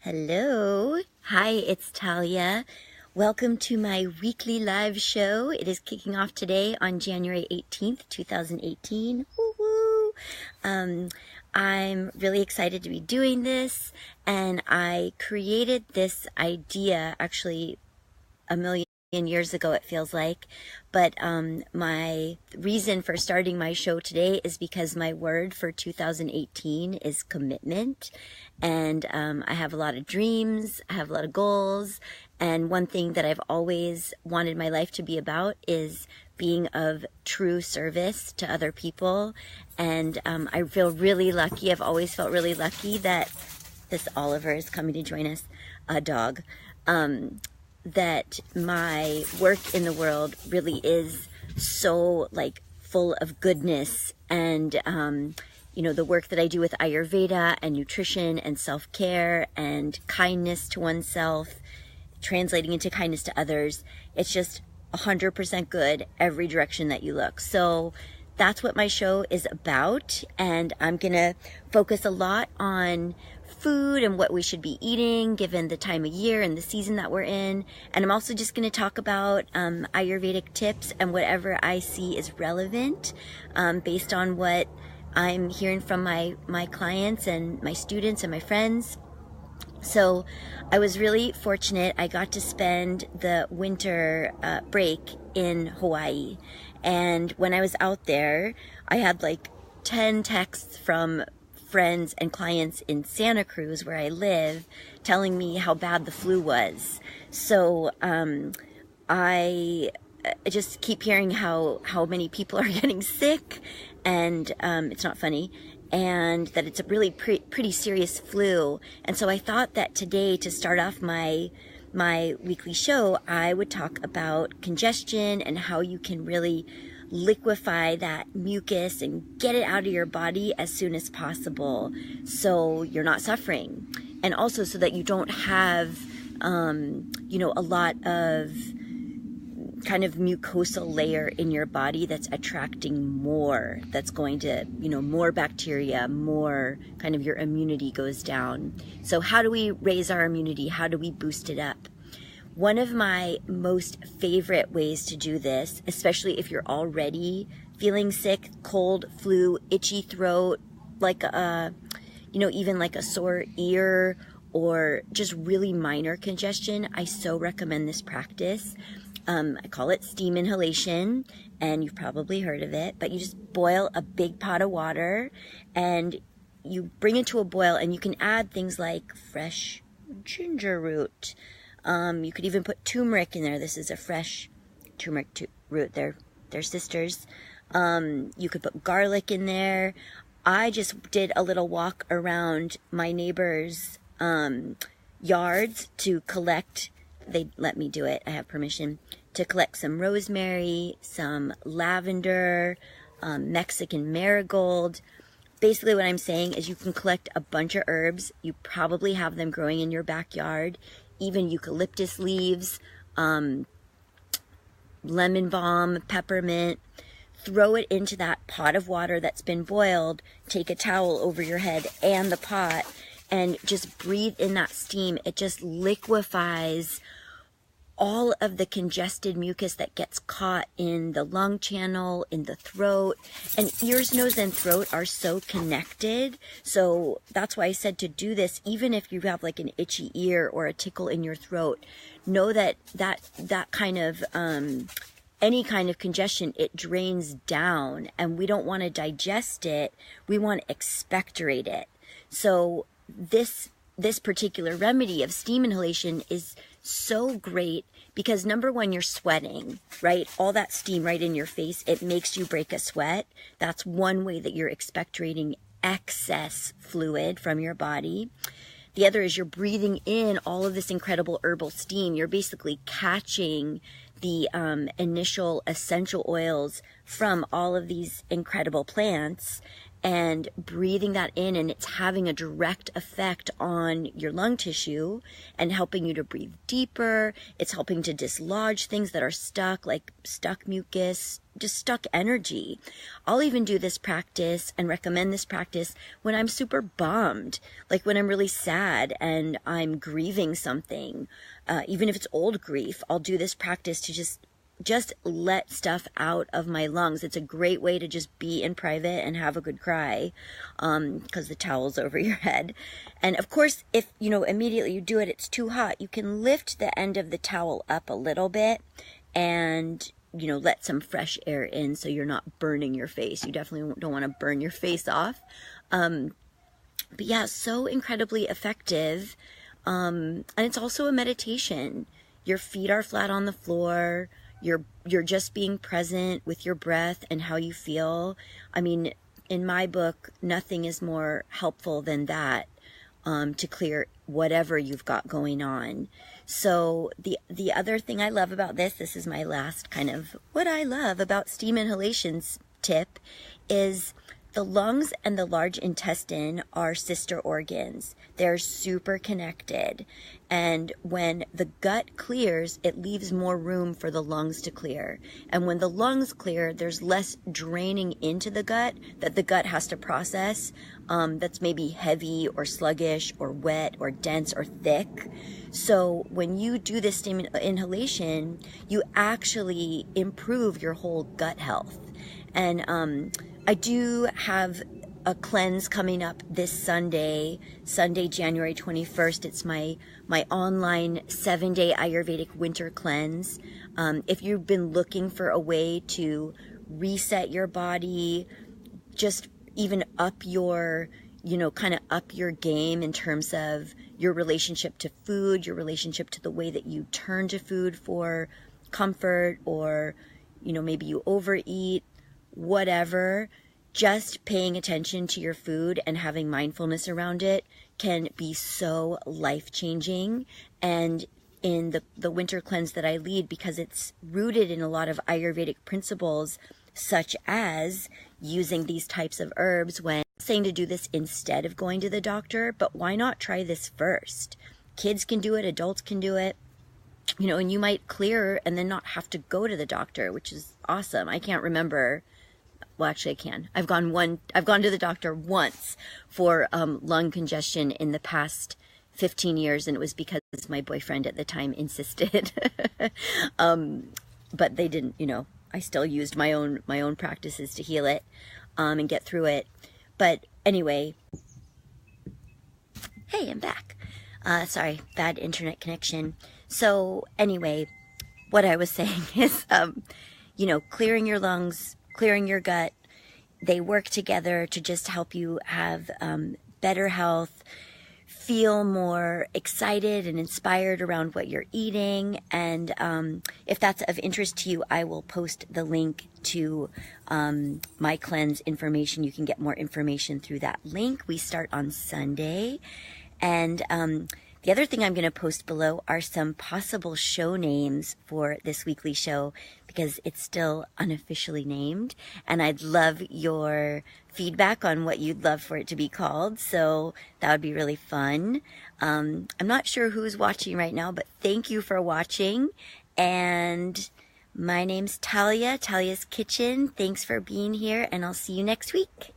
Hello. Hi, it's Talia. Welcome to my weekly live show. It is kicking off today on January 18th, 2018. Woo-woo. I'm really excited to be doing this, and I created this idea actually a million years ago, it feels like. But my reason for starting my show today is because my word for 2018 is commitment. And I have a lot of dreams, I have a lot of goals. And one thing that I've always wanted my life to be about is being of true service to other people. And I feel really lucky. I've always felt really lucky that this Oliver is coming to join us, a dog. That my work in the world really is so like full of goodness, and the work that I do with Ayurveda and nutrition and self-care and kindness to oneself, translating into kindness to others, it's just 100% good every direction that you look. So that's what my show is about, and I'm gonna focus a lot on food and what we should be eating given the time of year and the season that we're in. And I'm also just going to talk about Ayurvedic tips and whatever I see is relevant based on what I'm hearing from my clients and my students and my friends. So I was really fortunate. I got to spend the winter break in Hawaii. And when I was out there, I had like 10 texts from friends and clients in Santa Cruz, where I live, telling me how bad the flu was. So I just keep hearing how many people are getting sick, and it's not funny, and that it's a really pretty serious flu. And so I thought that today, to start off my weekly show, I would talk about congestion and how you can really liquefy that mucus and get it out of your body as soon as possible so you're not suffering, and also so that you don't have a lot of kind of mucosal layer in your body that's attracting more, that's going to, more bacteria, more kind of your immunity goes down. So how do we raise our immunity? How do we boost it up? One of my most favorite ways to do this, especially if you're already feeling sick, cold, flu, itchy throat, like even like a sore ear or just really minor congestion, I so recommend this practice. I call it steam inhalation, and you've probably heard of it, but you just boil a big pot of water and you bring it to a boil, and you can add things like fresh ginger root. You could even put turmeric in there. This is a fresh turmeric root. They're sisters. You could put garlic in there. I just did a little walk around my neighbor's yards to collect. They let me do it. I have permission to collect some rosemary, some lavender, Mexican marigold. Basically what I'm saying is you can collect a bunch of herbs. You probably have them growing in your backyard. Even eucalyptus leaves, lemon balm, peppermint. Throw it into that pot of water that's been boiled. Take a towel over your head and the pot, and just breathe in that steam. It just liquefies all of the congested mucus that gets caught in the lung channel, in the throat. And ears, nose, and throat are so connected. So that's why I said to do this, even if you have like an itchy ear or a tickle in your throat. Know that kind of, any kind of congestion, it drains down, and we don't want to digest it. We want to expectorate it. So this particular remedy of steam inhalation is so great because, number one, you're sweating, right? All that steam right in your face, it makes you break a sweat. That's one way that you're expectorating excess fluid from your body. The other is you're breathing in all of this incredible herbal steam. You're basically catching the initial essential oils from all of these incredible plants, and breathing that in, and it's having a direct effect on your lung tissue and helping you to breathe deeper. It's helping to dislodge things that are stuck, like stuck mucus, just stuck energy. I'll even do this practice and recommend this practice when I'm super bummed, like when I'm really sad and I'm grieving something. Even if it's old grief, I'll do this practice to just let stuff out of my lungs. It's a great way to just be in private and have a good cry, because the towel's over your head. And of course, if, immediately you do it, it's too hot, you can lift the end of the towel up a little bit and, let some fresh air in so you're not burning your face. You definitely don't want to burn your face off. But yeah, so incredibly effective. And it's also a meditation. Your feet are flat on the floor. You're just being present with your breath and how you feel. I mean, in my book, nothing is more helpful than that, to clear whatever you've got going on. So the other thing I love about this is my last kind of what I love about steam inhalations tip, is the lungs and the large intestine are sister organs. They're super connected. And when the gut clears, it leaves more room for the lungs to clear. And when the lungs clear, there's less draining into the gut that the gut has to process, that's maybe heavy or sluggish or wet or dense or thick. So when you do this steam inhalation, you actually improve your whole gut health. And I do have a cleanse coming up this Sunday, January 21st. It's my online 7-day Ayurvedic winter cleanse. If you've been looking for a way to reset your body, just even up your, kind of up your game in terms of your relationship to food, your relationship to the way that you turn to food for comfort, or, maybe you overeat, whatever, just paying attention to your food and having mindfulness around it can be so life-changing. And in the winter cleanse that I lead, because it's rooted in a lot of Ayurvedic principles, such as using these types of herbs, when saying to do this instead of going to the doctor, but why not try this first? Kids can do it, adults can do it, and you might clear and then not have to go to the doctor, which is awesome. I can't remember. Well, actually I can. I've gone to the doctor once for lung congestion in the past 15 years, and it was because my boyfriend at the time insisted. But they didn't, I still used my own practices to heal it, and get through it. But anyway, hey, I'm back. Sorry, bad internet connection. So anyway, what I was saying is, clearing your lungs, clearing your gut, they work together to just help you have better health, feel more excited and inspired around what you're eating. And if that's of interest to you, I will post the link to my cleanse information. You can get more information through that link. We start on Sunday. And the other thing I'm going to post below are some possible show names for this weekly show, because it's still unofficially named, and I'd love your feedback on what you'd love for it to be called. So that would be really fun. I'm not sure who's watching right now, but thank you for watching. And my name's Talia, Talia's Kitchen. Thanks for being here, and I'll see you next week.